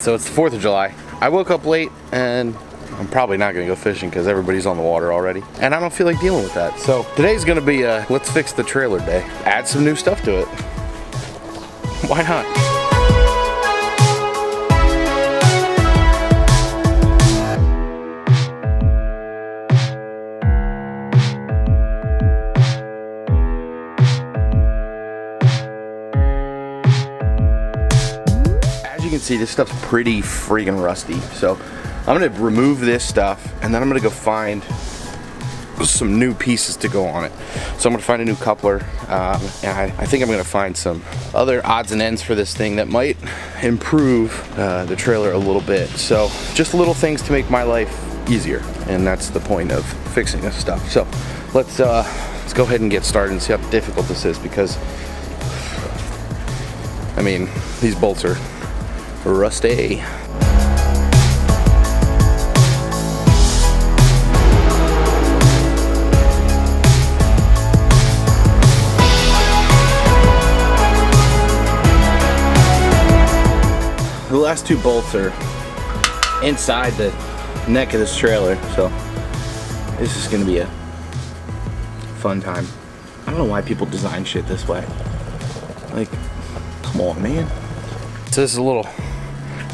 So it's the 4th of July. I woke up late and I'm probably not gonna go fishing because everybody's on the water already. And I don't feel like dealing with that. So today's gonna be a let's fix the trailer day. Add some new stuff to it. Why not? You can see this stuff's pretty freaking rusty, so I'm gonna remove this stuff and then I'm gonna go find some new pieces to go on it. So I'm gonna find a new coupler, and I think I'm gonna find some other odds and ends for this thing that might improve the trailer a little bit. So just little things to make my life easier, and that's the point of fixing this stuff. So let's go ahead and get started and see how difficult this is, because I mean, these bolts are rusty. The last two bolts are inside the neck of this trailer, so this is gonna be a fun time. I don't know why people design shit this way. Like, come on, man. So this is a little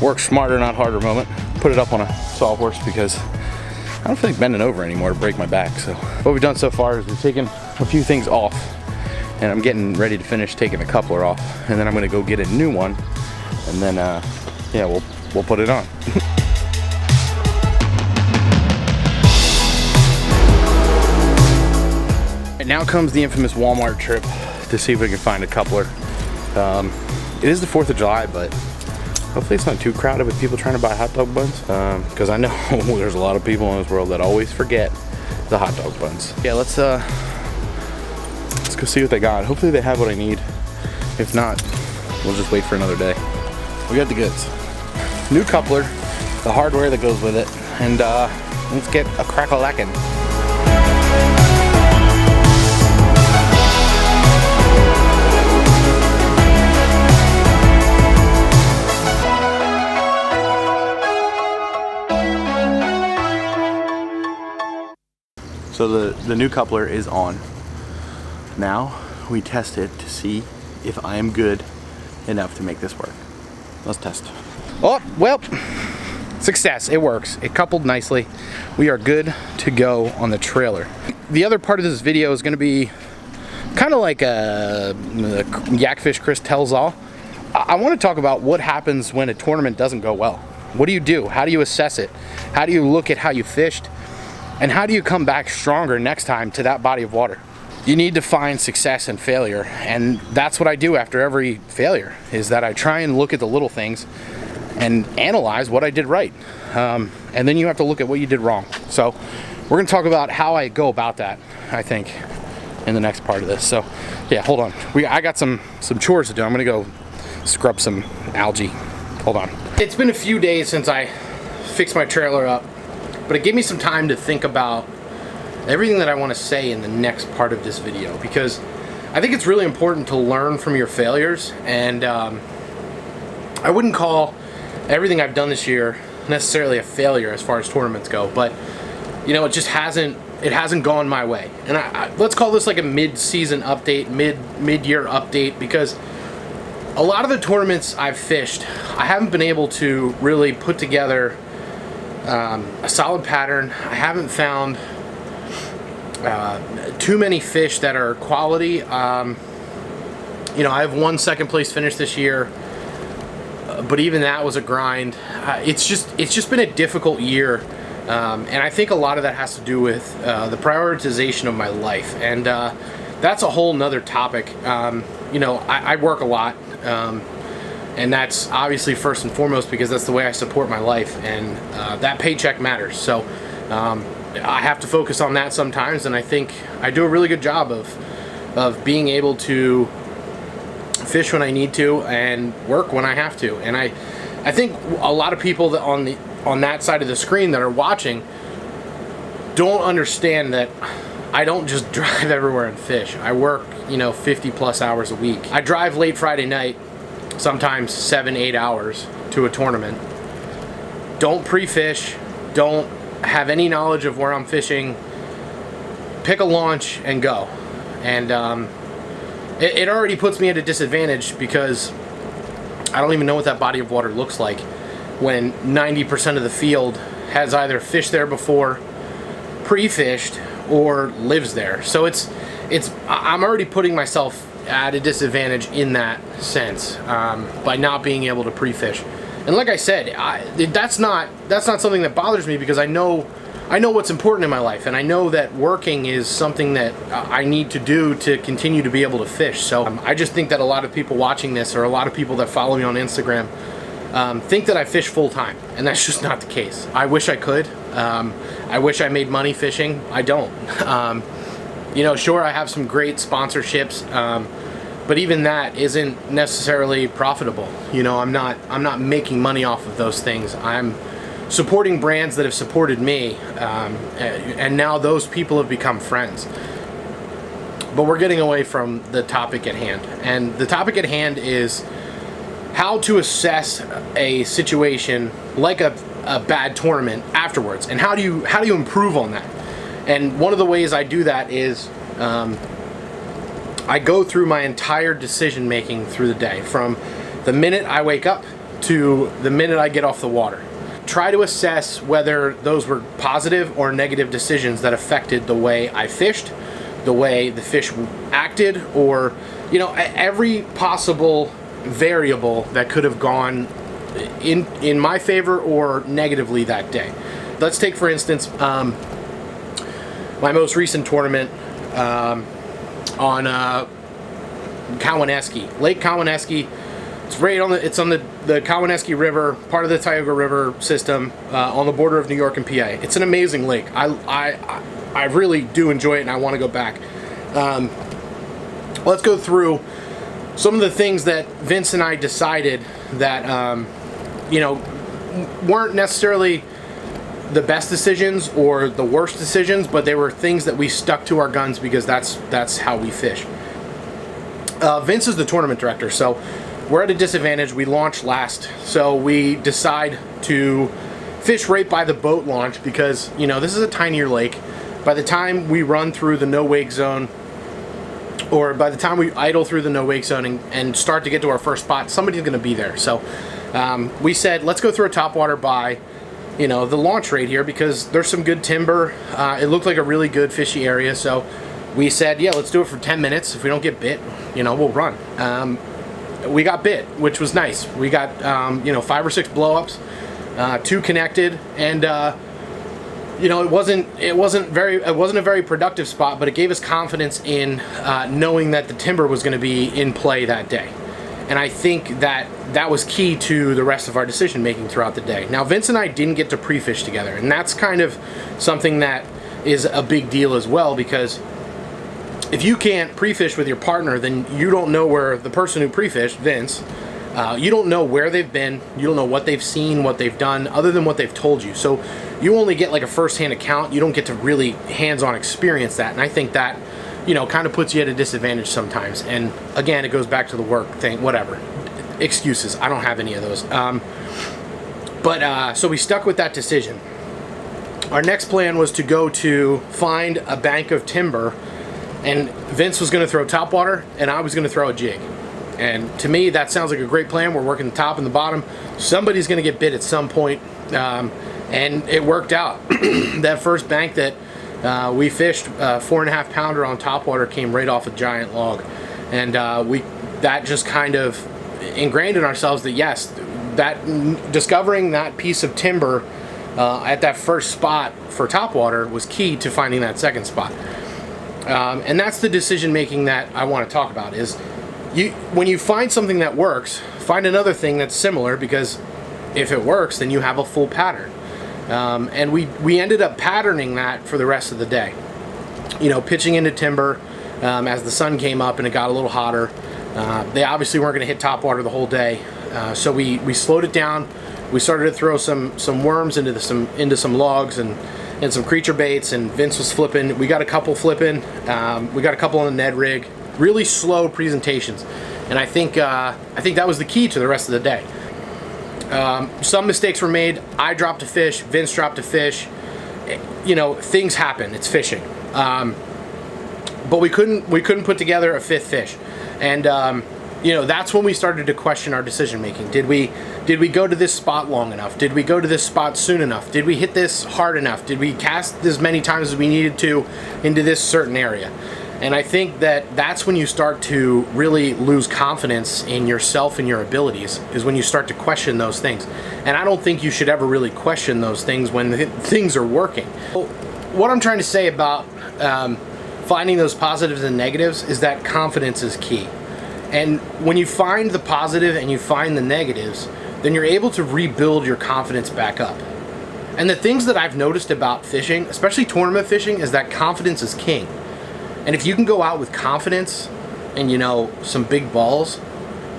work smarter, not harder moment. Put it up on a sawhorse because I don't feel like bending over anymore to break my back. So what we've done so far is we've taken a few things off, and I'm getting ready to finish taking the coupler off, and then I'm gonna go get a new one, and then yeah, we'll put it on. And now comes the infamous Walmart trip to see if we can find a coupler. It is the 4th of July, but hopefully it's not too crowded with people trying to buy hot dog buns, because I know there's a lot of people in this world that always forget the hot dog buns. Yeah, let's go see what they got. Hopefully they have what I need. If not, we'll just wait for another day. We got the goods. New coupler, the hardware that goes with it, and let's get a crack-a-lackin'. So the new coupler is on. Now we test it to see if I am good enough to make this work. Let's test. Oh, well, success, it works. It coupled nicely. We are good to go on the trailer. The other part of this video is gonna be kind of like a Yakfish Chris tells all. I wanna talk about what happens when a tournament doesn't go well. What do you do? How do you assess it? How do you look at how you fished? And how do you come back stronger next time to that body of water? You need to find success and failure, and that's what I do after every failure, is that I try and look at the little things and analyze what I did right. And then you have to look at what you did wrong. So we're gonna talk about how I go about that, I think, in the next part of this. So yeah, hold on. I got some chores to do. I'm gonna go scrub some algae. Hold on. It's been a few days since I fixed my trailer up, but it gave me some time to think about everything that I want to say in the next part of this video, because I think it's really important to learn from your failures. And I wouldn't call everything I've done this year necessarily a failure as far as tournaments go, but you know, it just hasn't gone my way. And let's call this like a mid-season update, mid-year update, because a lot of the tournaments I've fished, I haven't been able to really put together a solid pattern. I haven't found too many fish that are quality. You know, I have one second place finish this year, but even that was a grind. It's just been a difficult year, and I think a lot of that has to do with the prioritization of my life, and that's a whole nother topic. You know, I work a lot, and that's obviously first and foremost because that's the way I support my life, and that paycheck matters. So I have to focus on that sometimes, and I think I do a really good job of being able to fish when I need to and work when I have to. And I think a lot of people that on that side of the screen that are watching don't understand that I don't just drive everywhere and fish. I work, you know, 50 plus hours a week. I drive late Friday night, sometimes 7-8 hours to a tournament, don't pre-fish, don't have any knowledge of where I'm fishing, pick a launch and go. And it already puts me at a disadvantage because I don't even know what that body of water looks like when 90% of the field has either fished there before, pre-fished, or lives there. So I'm already putting myself at a disadvantage in that sense by not being able to pre-fish. And like I said, that's not something that bothers me because I know what's important in my life, and I know that working is something that I need to do to continue to be able to fish. So I just think that a lot of people watching this, or a lot of people that follow me on Instagram, think that I fish full time, and that's just not the case. I wish I could. I wish I made money fishing. I don't. You know, sure, I have some great sponsorships, but even that isn't necessarily profitable. You know, I'm not making money off of those things. I'm supporting brands that have supported me, and now those people have become friends. But we're getting away from the topic at hand, and the topic at hand is how to assess a situation like a bad tournament afterwards, and how do you improve on that. And one of the ways I do that is I go through my entire decision making through the day, from the minute I wake up to the minute I get off the water. Try to assess whether those were positive or negative decisions that affected the way I fished, the way the fish acted, or, you know, every possible variable that could have gone in my favor or negatively that day. Let's take, for instance, my most recent tournament on Kawaneski, Lake Kawaneski. It's on the Kawaneski River, part of the Tioga River system, on the border of New York and PA. It's an amazing lake. I really do enjoy it, and I want to go back. Let's go through some of the things that Vince and I decided that you know, weren't necessarily the best decisions or the worst decisions, but they were things that we stuck to our guns because that's how we fish. Vince is the tournament director, so we're at a disadvantage. We launched last, so we decide to fish right by the boat launch because, you know, this is a tinier lake. By the time we run through the no wake zone, or by the time we idle through the no wake zone and start to get to our first spot, somebody's going to be there. So we said, let's go through a topwater by, you know, the launch right here because there's some good timber. It looked like a really good fishy area, so we said, yeah, let's do it for 10 minutes. If we don't get bit, you know, we'll run. We got bit, which was nice. We got, you know, 5 or 6 blow-ups, 2 connected, and you know, it wasn't a very productive spot, but it gave us confidence in knowing that the timber was going to be in play that day. And I think that was key to the rest of our decision making throughout the day. Now, Vince and I didn't get to pre-fish together, and that's kind of something that is a big deal as well, because if you can't pre-fish with your partner, then you don't know where the person who pre-fished, Vince, you don't know where they've been, you don't know what they've seen, what they've done, other than what they've told you. So you only get like a first-hand account. You don't get to really hands-on experience that, and I think that, you know, kind of puts you at a disadvantage sometimes. And again, it goes back to the work thing, whatever. Excuses, I don't have any of those. So we stuck with that decision. Our next plan was to go to find a bank of timber, and Vince was going to throw topwater, and I was going to throw a jig. And to me, that sounds like a great plan. We're working the top and the bottom. Somebody's going to get bit at some point, and it worked out. That first bank that we fished, 4.5 pounder on topwater, came right off a giant log, and that just kind of ingrained in ourselves that yes, that discovering that piece of timber at that first spot for topwater was key to finding that second spot. And that's the decision making that I want to talk about. Is when you find something that works, find another thing that's similar, because if it works, then you have a full pattern. And we ended up patterning that for the rest of the day. You know, pitching into timber as the sun came up and it got a little hotter. They obviously weren't going to hit topwater the whole day, so we slowed it down. We started to throw some worms into some logs and some creature baits, and Vince was flipping. We got a couple flipping. We got a couple on the Ned rig. Really slow presentations, and I think that was the key to the rest of the day. Some mistakes were made. I dropped a fish, Vince dropped a fish. You know, things happen. It's fishing. But we couldn't put together a fifth fish. And you know, that's when we started to question our decision making. Did we go to this spot long enough? Did we go to this spot soon enough? Did we hit this hard enough? Did we cast as many times as we needed to into this certain area? And I think that that's when you start to really lose confidence in yourself and your abilities, is when you start to question those things. And I don't think you should ever really question those things when things are working. What I'm trying to say about finding those positives and negatives is that confidence is key. And when you find the positive and you find the negatives, then you're able to rebuild your confidence back up. And the things that I've noticed about fishing, especially tournament fishing, is that confidence is king. And if you can go out with confidence and, you know, some big balls,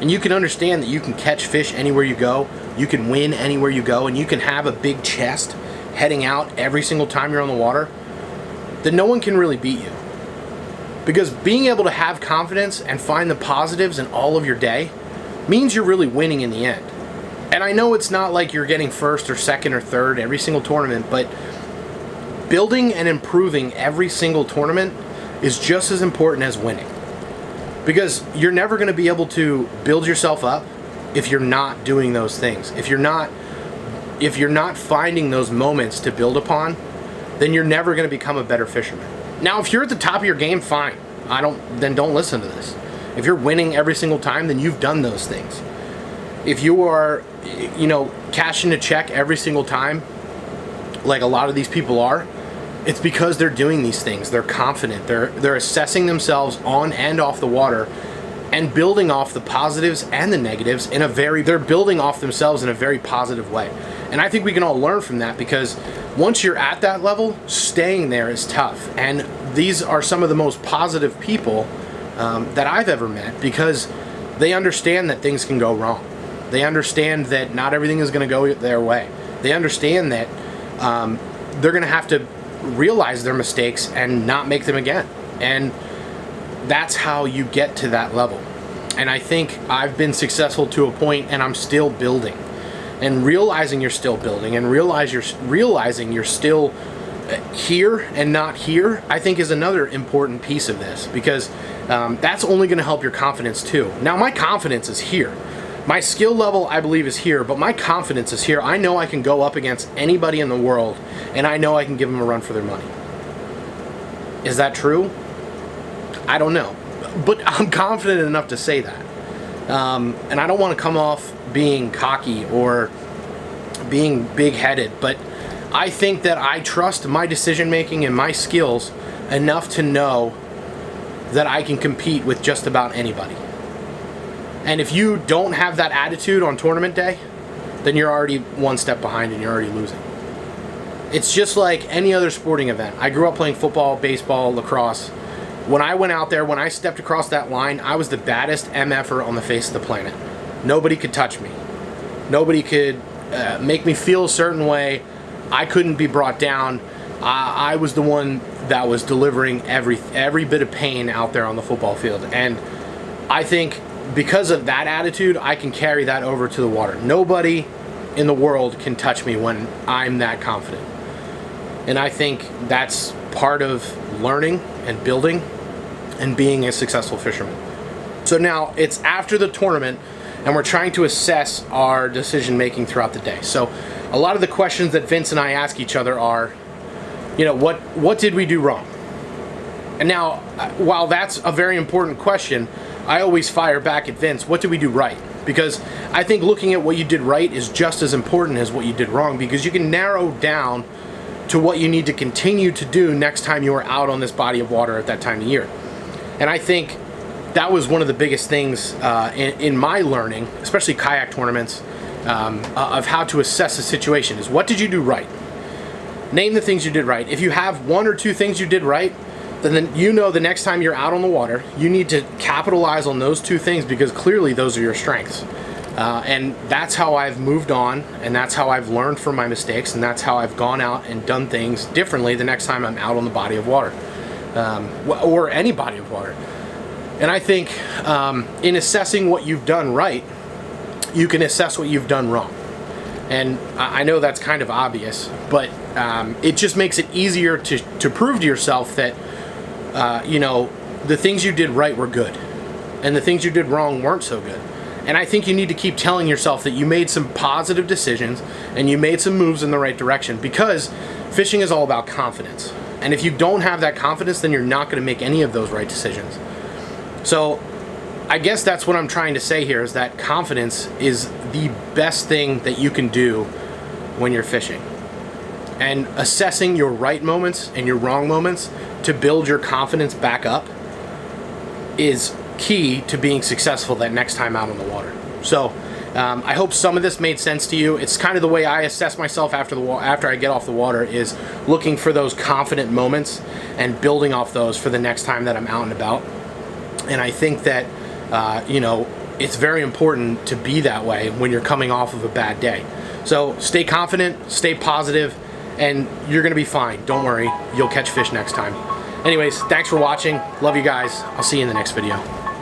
and you can understand that you can catch fish anywhere you go, you can win anywhere you go, and you can have a big chest heading out every single time you're on the water, then no one can really beat you. Because being able to have confidence and find the positives in all of your day means you're really winning in the end. And I know it's not like you're getting first or second or third every single tournament, but building and improving every single tournament is just as important as winning. Because you're never going to be able to build yourself up if you're not doing those things. If you're not finding those moments to build upon, then you're never going to become a better fisherman. Now, if you're at the top of your game, fine. Then don't listen to this. If you're winning every single time, then you've done those things. If you are, you know, cashing a check every single time, like a lot of these people are, it's because they're doing these things. They're confident. They're assessing themselves on and off the water and building off the positives and the negatives they're building off themselves in a very positive way. And I think we can all learn from that, because once you're at that level, staying there is tough. And these are some of the most positive people that I've ever met, because they understand that things can go wrong. They understand that not everything is going to go their way. They understand that they're going to have to realize their mistakes and not make them again. And that's how you get to that level. And I think I've been successful to a point, and I'm still building. And realizing you're still building, and realizing you're still here and not here, I think is another important piece of this, because that's only going to help your confidence too. Now, my confidence is here. My skill level, I believe, is here, but my confidence is here. I know I can go up against anybody in the world, and I know I can give them a run for their money. Is that true? I don't know, but I'm confident enough to say that. And I don't want to come off being cocky or being big-headed, but I think that I trust my decision-making and my skills enough to know that I can compete with just about anybody. And if you don't have that attitude on tournament day, then you're already one step behind and you're already losing. It's just like any other sporting event. I grew up playing football, baseball, lacrosse. When I went out there, when I stepped across that line, I was the baddest MFer on the face of the planet. Nobody could touch me. Nobody could make me feel a certain way. I couldn't be brought down. I was the one that was delivering every bit of pain out there on the football field. And I think because of that attitude, I can carry that over to the water. Nobody in the world can touch me when I'm that confident. And I think that's part of learning and building and being a successful fisherman. So now it's after the tournament, and we're trying to assess our decision making throughout the day. So a lot of the questions that Vince and I ask each other are, you know, what did we do wrong? And now, while that's a very important question, I always fire back at Vince, what did we do right? Because I think looking at what you did right is just as important as what you did wrong, because you can narrow down to what you need to continue to do next time you are out on this body of water at that time of year. And I think that was one of the biggest things in my learning, especially kayak tournaments, of how to assess a situation, is what did you do right? Name the things you did right. If you have one or two things you did right, then you know the next time you're out on the water, you need to capitalize on those two things, because clearly those are your strengths. And that's how I've moved on, and that's how I've learned from my mistakes, and that's how I've gone out and done things differently the next time I'm out on the body of water, or any body of water. And I think in assessing what you've done right, you can assess what you've done wrong. And I know that's kind of obvious, but it just makes it easier to prove to yourself that, you know, the things you did right were good, and the things you did wrong weren't so good. And I think you need to keep telling yourself that you made some positive decisions and you made some moves in the right direction, because fishing is all about confidence. And if you don't have that confidence, then you're not going to make any of those right decisions. So I guess that's what I'm trying to say here, is that confidence is the best thing that you can do when you're fishing. And assessing your right moments and your wrong moments to build your confidence back up is key to being successful that next time out on the water. So I hope some of this made sense to you. It's kind of the way I assess myself after I get off the water, is looking for those confident moments and building off those for the next time that I'm out and about. And I think that you know, it's very important to be that way when you're coming off of a bad day. So stay confident, stay positive, and you're gonna be fine. Don't worry, you'll catch fish next time. Anyways, thanks for watching. Love you guys. I'll see you in the next video.